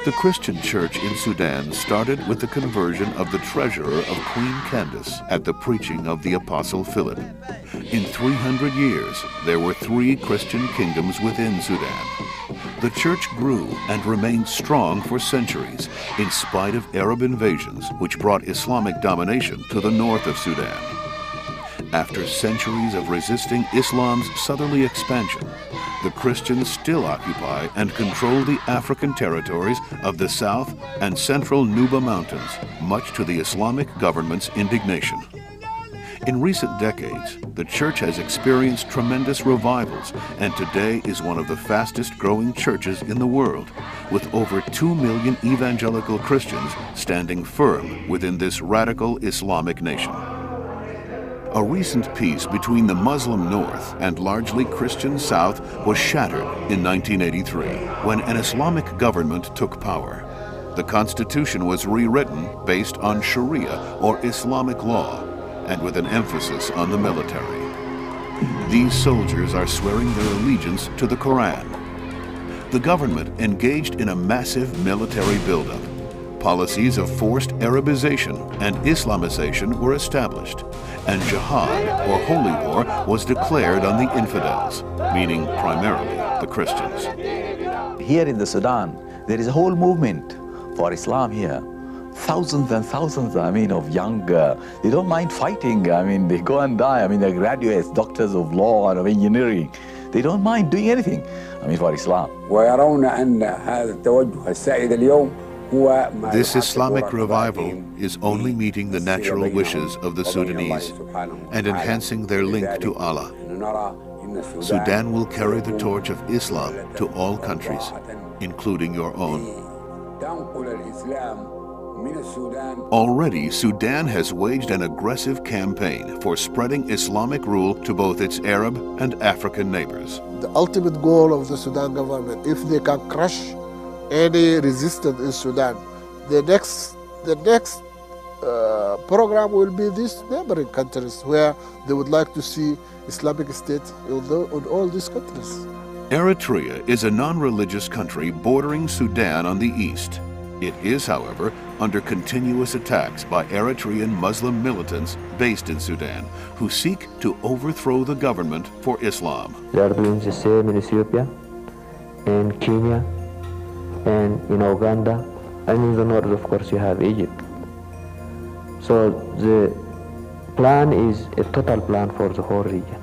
The Christian church in Sudan started with the conversion of the treasurer of Queen Candace at the preaching of the Apostle Philip. In 300 years, there were 3 Christian kingdoms within Sudan. The church grew and remained strong for centuries, in spite of Arab invasions which brought Islamic domination to the north of Sudan. After centuries of resisting Islam's southerly expansion, the Christians still occupy and control the African territories of the South and Central Nuba Mountains, much to the Islamic government's indignation. In recent decades, the church has experienced tremendous revivals and today is one of the fastest growing churches in the world, with over 2 million evangelical Christians standing firm within this radical Islamic nation. A recent peace between the Muslim North and largely Christian South was shattered in 1983 when an Islamic government took power. The Constitution was rewritten based on Sharia or Islamic law and with an emphasis on the military. These soldiers are swearing their allegiance to the Quran. The government engaged in a massive military buildup. Policies of forced Arabization and Islamization were established, and jihad, or holy war, was declared on the infidels, meaning primarily the Christians. Here in the Sudan, there is a whole movement for Islam here. Thousands and thousands, of young, they don't mind fighting. They go and die. They're graduates, doctors of law and of engineering. They don't mind doing anything, for Islam. This Islamic revival is only meeting the natural wishes of the Sudanese and enhancing their link to Allah. Sudan will carry the torch of Islam to all countries, including your own. Already, Sudan has waged an aggressive campaign for spreading Islamic rule to both its Arab and African neighbors. The ultimate goal of the Sudan government, if they can crush any resistance in Sudan, the next program will be these neighboring countries where they would like to see Islamic State in all these countries. Eritrea is a non-religious country bordering Sudan on the east. It is, however, under continuous attacks by Eritrean Muslim militants based in Sudan who seek to overthrow the government for Islam. They are doing the same in Ethiopia, in Kenya, and in Uganda, and in the north, of course, you have Egypt. So the plan is a total plan for the whole region.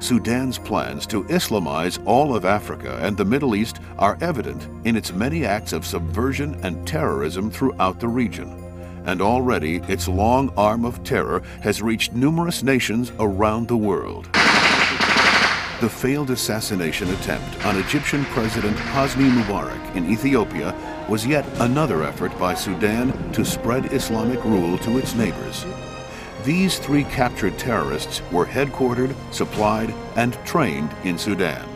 Sudan's plans to Islamize all of Africa and the Middle East are evident in its many acts of subversion and terrorism throughout the region. And already its long arm of terror has reached numerous nations around the world. The failed assassination attempt on Egyptian President Hosni Mubarak in Ethiopia was yet another effort by Sudan to spread Islamic rule to its neighbors. These 3 captured terrorists were headquartered, supplied, and trained in Sudan.